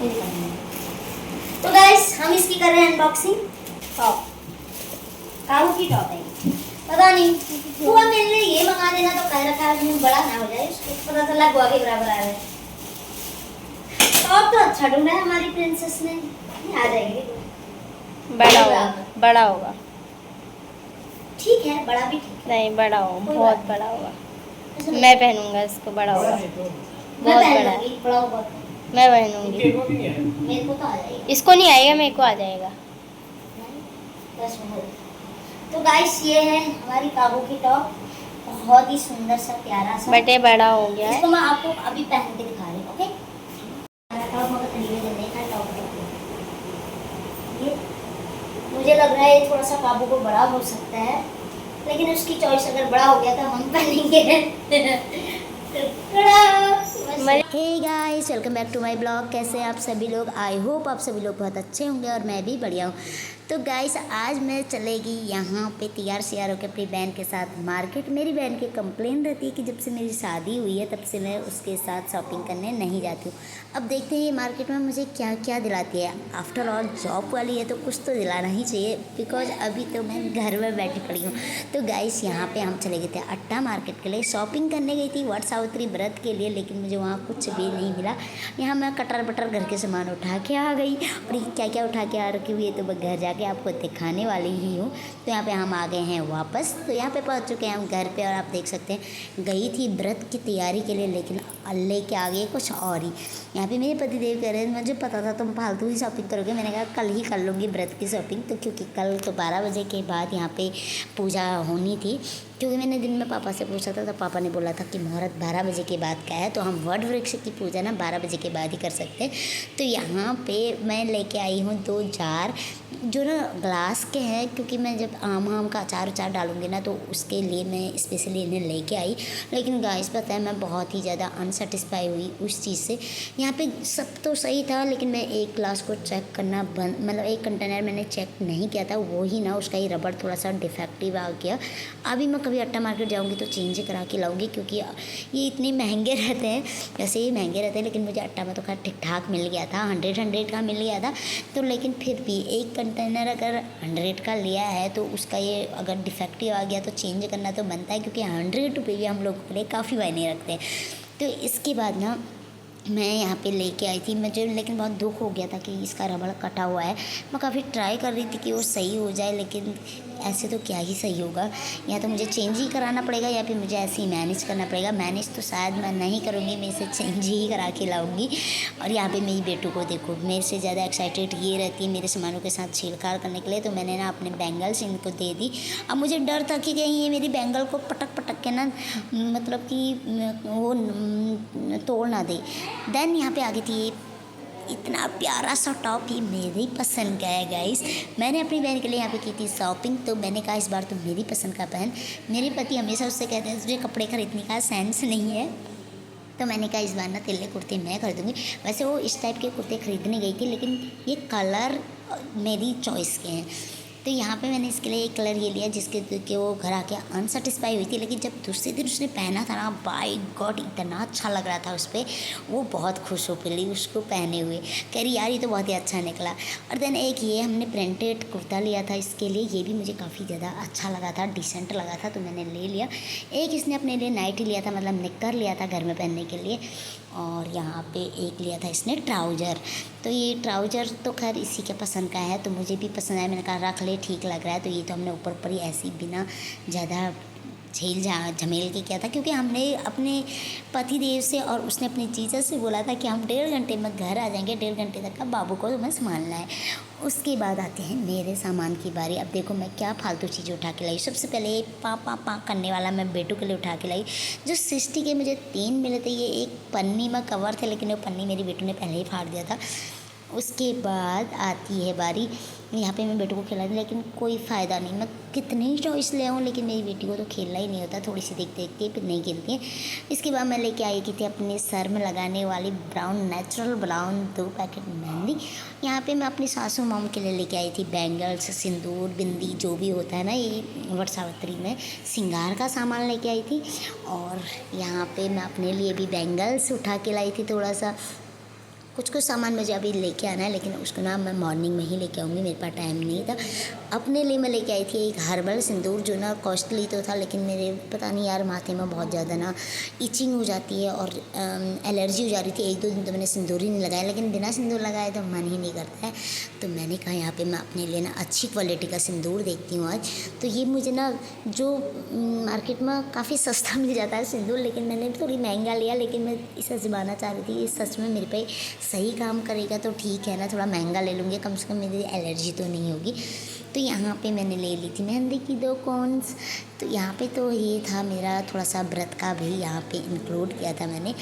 तो गाइस हम इसकी कर रहे हैं अनबॉक्सिंग। टॉप काबू की टॉप है, पता नहीं हुआ मेरे लिए ये मंगा देना तो कह रखा है बड़ा ना हो जाए, उसको पता चला गुआ के बराबर आ रहा है। टॉप तो अच्छा ढूंढा है हमारी प्रिंसेस ने, आ जाएगी। बड़ा होगा ठीक है, बड़ा भी ठीक है। नहीं बड़ा होगा, बहुत बड़ा होगा। अच्छा, मैं पहनूंगा इसको, बड़ा होगा, मैं बहुत पहन बड़ा है। लूंगी, बड़ा होगा मैं पहनूंगी, मेरे को तो आ जाएगा। इसको नहीं आएगा, मेरे को आ जाएगा। बस वो। तो गाइस ये है हमारी काबू की टॉप, बहुत ही सुंदर सा प्यारा सा। बट ये बड़ा हो गया है। इसको मैं आपको अभी पहन के दिखा रही हूँ। ओके, टॉप मगर तरीके से देखा टॉप ये मुझे लग रहा है ये थोड़ा सा काबू को बड़ा हो सकता है, लेकिन उसकी चॉइस अगर बड़ा हो गया तो हम पहनेंगे। Hey guys, welcome back to my blog. कैसे हैं आप सभी लोग? आई होप आप सभी लोग बहुत अच्छे होंगे और मैं भी बढ़िया हूँ। तो गाइस आज मैं चलेगी यहाँ पे तैयार श्यार होकर अपनी बहन के साथ मार्केट। मेरी बहन की कंप्लेन रहती है कि जब से मेरी शादी हुई है तब से मैं उसके साथ शॉपिंग करने नहीं जाती हूँ। अब देखते हैं ये मार्केट में मुझे क्या क्या दिलाती है। आफ्टर ऑल जॉब वाली है तो कुछ तो दिलाना ही चाहिए, बिकॉज अभी तो मैं घर में बैठी पड़ी हूँ। तो गाइस यहाँ पे हम चले गए थे अट्टा मार्केट के लिए, शॉपिंग करने गई थी वट सावित्री व्रत के लिए, लेकिन मुझे वहाँ कुछ भी नहीं मिला। यहाँ मैं कटर बटर घर के सामान उठा के आ गई, और ये क्या क्या उठा के आ रखी हुई है तो मैं घर जाके आपको दिखाने वाली ही हूँ। तो यहाँ पे हम आ गए हैं वापस, तो यहाँ पे पहुँच चुके हैं हम घर पे। और आप देख सकते हैं गई थी व्रत की तैयारी के लिए, लेकिन अल्ले के आगे कुछ और ही। यहाँ पे मेरे पतिदेव कह रहे हैं मुझे पता था तुम फालतू ही शॉपिंग करोगे। मैंने कहा कल ही कर लूँगी व्रत की शॉपिंग, तो क्योंकि कल तो 12 बजे के बाद यहाँ पे पूजा होनी थी। क्योंकि मैंने दिन में पापा से पूछा था तो पापा ने बोला था कि मुहूर्त 12 बजे के बाद का है, तो हम वट वृक्ष की पूजा ना 12 बजे के बाद ही कर सकते हैं। तो यहाँ पे मैं लेके आई हूँ 2 जार जो ना ग्लास के हैं, क्योंकि मैं जब आम का अचार डालूंगी ना तो उसके लिए मैं स्पेशली इन्हें लेके आई। लेकिन गाइस पता है मैं बहुत ही ज़्यादा अनसेटिस्फाई हुई उस चीज़ से। यहाँ पे सब तो सही था, लेकिन मैं एक ग्लास को चेक करना बंद, मतलब एक कंटेनर मैंने चेक नहीं किया था, वो ही ना उसका ही रबड़ थोड़ा सा डिफेक्टिव आ गया। अभी मैं कभी अट्टा मार्केट जाऊँगी तो चेंज करा के लाऊंगी, क्योंकि ये इतने महंगे रहते हैं। वैसे ही महंगे रहते हैं, लेकिन मुझे अट्टा में तो खैर ठीक ठाक मिल गया था, 100 का मिल गया था। तो लेकिन फिर भी एक कंटेनर अगर 100 का लिया है तो उसका ये अगर डिफेक्टिव आ गया तो चेंज करना तो बनता है, क्योंकि 100 रुपये भी हम लोगों के लिए काफ़ी मायने रखते हैं। तो इसके बाद ना मैं यहाँ पे लेके आई थी, मुझे लेकिन बहुत दुख हो गया था कि इसका रबड़ कटा हुआ है। मैं काफ़ी ट्राई कर रही थी कि वो सही हो जाए, लेकिन ऐसे तो क्या ही सही होगा। या तो मुझे चेंज ही कराना पड़ेगा या फिर मुझे ऐसे ही मैनेज करना पड़ेगा। मैनेज तो शायद मैं नहीं करूँगी, मैं इसे चेंज ही करा के लाऊंगी। और यहाँ पे मेरी बेटू को देखो, मेरे से ज़्यादा एक्साइटेड ये रहती है मेरे सामानों के साथ छेड़छाड़ करने के लिए। तो मैंने ना अपने बैंगल्स इनको दे दी। अब मुझे डर था कि कहीं ये मेरी बैंगल को पटक पटक के ना मतलब कि वो तोड़ ना दे। देन यहाँ पे आ गई थी इतना प्यारा सा टॉप, ही मेरी पसंद का है गाइस। मैंने अपनी बहन के लिए यहाँ पे की थी शॉपिंग, तो मैंने कहा इस बार तो मेरी पसंद का पहन। मेरे पति हमेशा उससे कहते हैं तुझे कपड़े खरीदने का सेंस नहीं है, तो मैंने कहा इस बार ना तेरे लिए कुर्ते मैं खरीदूँगी। वैसे वो इस टाइप के कुर्ते खरीदने गई थी, लेकिन ये कलर मेरी चॉइस के हैं। तो यहाँ पे मैंने इसके लिए एक कलर ये लिया जिसके कि वो घर आके अनसेटिस्फाई हुई थी, लेकिन जब दूसरे दिन उसने पहना था ना, बाय गॉड इतना अच्छा लग रहा था उस पर। वो बहुत खुश हो पड़ी उसको पहने हुए, कह रही यार ये तो बहुत ही अच्छा निकला। और देन एक ये हमने प्रिंटेड कुर्ता लिया था इसके लिए, ये भी मुझे काफ़ी ज़्यादा अच्छा लगा था, डिसेंट लगा था, तो मैंने ले लिया। एक इसने अपने लिए नाइटी लिया था, मतलब निक्कर लिया था घर में पहनने के लिए। और यहाँ पे एक लिया था इसने ट्राउज़र। तो ये ट्राउज़र तो खैर इसी के पसंद का है, तो मुझे भी पसंद आया। मैंने कहा रख ले, ठीक लग रहा है। तो ये तो हमने ऊपर ऊपर ही ऐसे ही बिना ज़्यादा झेल झमेल के किया था, क्योंकि हमने अपने पति देव से और उसने अपनी जीजा से बोला था कि हम 1.5 घंटे में घर आ जाएंगे, 1.5 घंटे तक का बाबू को तुम्हें संभालना है। उसके बाद आते हैं मेरे सामान की बारी। अब देखो मैं क्या फालतू चीज़ें उठा के लाई। सबसे पहले पा करने वाला मैं बेटू के लिए उठा के लाई, जो 60 के मुझे 3 मिले थे। ये एक पन्नी में कवर थे, लेकिन वो पन्नी मेरी बेटू ने पहले ही फाड़ दिया था। उसके बाद आती है बारी, यहाँ पे मैं बेटू को खिला दी, लेकिन कोई फ़ायदा नहीं। मैं कितनी ही चॉइस ले आऊँ, लेकिन मेरी बेटी को तो खेलना ही नहीं होता, थोड़ी सी देखते देखते फिर नहीं खेलती है। इसके बाद मैं लेके आई की थी अपने सर में लगाने वाली brown, natural brown 2 packet mehndi. यहाँ पे मैं अपनी सासू मॉम के लिए लेके आई थी बैंगल्स, सिंदूर, बिंदी, जो भी होता है ना ये वट सावित्री में सिंगार का सामान लेके आई थी। और यहाँ पे मैं अपने लिए भी बैंगल्स उठा के लाई थी थोड़ा सा। कुछ सामान मुझे अभी लेके आना है, लेकिन उसको ना मैं मॉर्निंग में ही लेके आऊँगी, मेरे पास टाइम नहीं था। अपने लिए मैं लेके आई थी एक हर्बल सिंदूर, जो ना कॉस्टली तो था, लेकिन मेरे पता नहीं यार माथे में बहुत ज़्यादा ना इचिंग हो जाती है और एलर्जी हो जा रही थी। 1-2 दिन तो मैंने सिंदूर ही नहीं लगाया, लेकिन बिना सिंदूर लगाए तो मन ही नहीं करता है। तो मैंने कहा यहाँ पे मैं अपने लिए ना अच्छी क्वालिटी का सिंदूर देखती हूँ आज। तो ये मुझे ना जो मार्केट में काफ़ी सस्ता मिल जाता है सिंदूर, लेकिन मैंने थोड़ी महंगा लिया, लेकिन मैं इसे आजमाना चाह रही थी, ये सच में मेरे पे सही काम करेगा तो ठीक है ना, थोड़ा महंगा ले लूँगी, कम से कम मेरी एलर्जी तो नहीं होगी। तो यहाँ पे मैंने ले ली थी मेहंदी की 2 कोन्स। तो यहाँ पे तो ये था मेरा थोड़ा सा व्रत का भी यहाँ पे इंक्लूड किया था मैंने।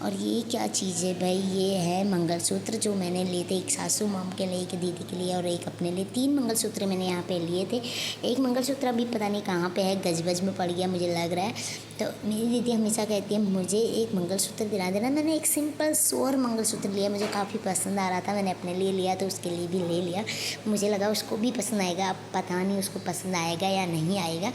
और ये क्या चीज़ है भाई, ये है मंगलसूत्र जो मैंने लिए थे, एक सासू मॉम के लिए, एक दीदी के लिए और एक अपने लिए। 3 मंगलसूत्र मैंने यहाँ पे लिए थे। एक मंगलसूत्र अभी पता नहीं कहाँ पे है, गजबज में पड़ गया मुझे लग रहा है। तो मेरी दीदी हमेशा कहती है मुझे एक मंगलसूत्र दिला देना। मैंने एक सिंपल सोर मंगलसूत्र लिया, मुझे काफ़ी पसंद आ रहा था, मैंने अपने लिए लिया तो उसके लिए भी ले लिया। मुझे लगा उसको भी पसंद आएगा, अब पता नहीं उसको पसंद आएगा या नहीं आएगा।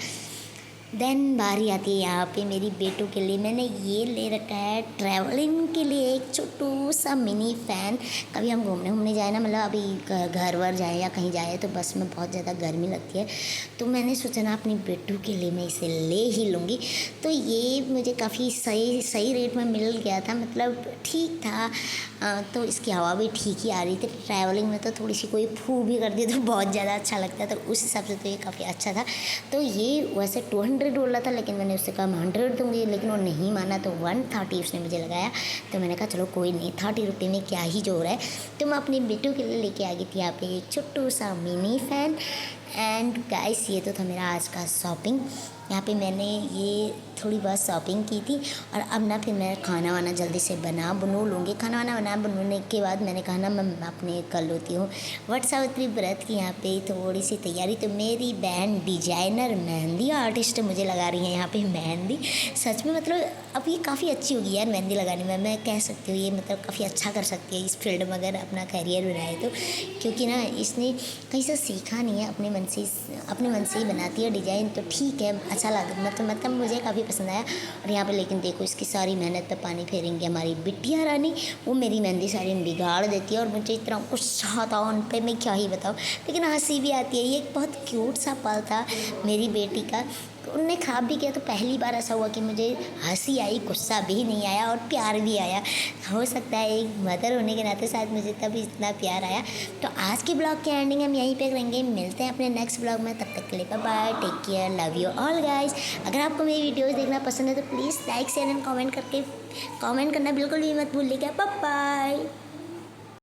देन बारी आती है यहाँ पे मेरी बेटों के लिए। मैंने ये ले रखा है ट्रैवलिंग के लिए एक छोटू सा मिनी फ़ैन। कभी हम घूमने जाए ना, मतलब अभी घर वर जाए या कहीं जाए तो बस में बहुत ज़्यादा गर्मी लगती है, तो मैंने सोचा ना अपनी बेटों के लिए मैं इसे ले ही लूँगी। तो ये मुझे काफ़ी सही रेट में मिल गया था, मतलब ठीक था। तो इसकी हवा भी ठीक ही आ रही थी। ट्रैवलिंग में तो थोड़ी सी कोई फू भी कर दी तो बहुत ज़्यादा अच्छा लगता है, तो उस हिसाब से तो ये काफ़ी अच्छा था। तो ये वैसे 200 बोल रहा था, लेकिन मैंने उससे कहा मैं 100 दूँगी, लेकिन वो नहीं माना, तो 130 उसने मुझे लगाया। तो मैंने कहा चलो कोई नहीं, 30 रुपये में क्या ही जो रहा है। तो मैं अपनी बेटों के लिए लेके आ गई थी यहाँ पे एक छोटू सा मिनी फ़ैन। एंड गाइस ये तो था मेरा आज का शॉपिंग। यहाँ पे मैंने ये थोड़ी बहुत शॉपिंग की थी और अब ना फिर मैं खाना वाना जल्दी से बनू लूँगी। खाना वाना बनने के बाद मैंने कहा ना मैं अपने कर लेती हूँ वट सावित्री व्रत की यहाँ पे थोड़ी सी तैयारी। तो मेरी बहन डिजाइनर मेहंदी आर्टिस्ट मुझे लगा रही है यहाँ पे मेहंदी। सच में मतलब अब ये काफ़ी अच्छी होगी यार मेहंदी लगाने में, मैं कह सकती हूँ ये मतलब काफ़ी अच्छा कर सकती है इस फील्ड में अगर अपना करियर बनाए तो। क्योंकि ना इसने कहीं से सीखा नहीं है, अपने मन से ही बनाती है डिज़ाइन, तो ठीक है अच्छा लगा, मतलब मुझे काफ़ी पसंद आया। और यहाँ पे लेकिन देखो इसकी सारी मेहनत पे पानी फेरेंगे हमारी बिटिया रानी, वो मेरी मेहंदी सारी बिगाड़ देती है और मुझे इतना गुस्सा आता है उन पर, मैं क्या ही बताऊँ। लेकिन हंसी भी आती है, ये एक बहुत क्यूट सा पल था मेरी बेटी का। उनने खराब भी किया तो पहली बार ऐसा हुआ कि मुझे हंसी आई, गुस्सा भी नहीं आया और प्यार भी आया। हो सकता है एक मदर होने के नाते शायद मुझे तब इतना प्यार आया। तो आज के ब्लॉग की एंडिंग हम यहीं पे करेंगे, मिलते हैं अपने नेक्स्ट ब्लॉग में, तब तक के लिए bye bye, take care, love you all guys. अगर आपको मेरी वीडियोज़ देखना पसंद है तो please like share and comment करना बिल्कुल भी मत भूलिएगा। Bye bye.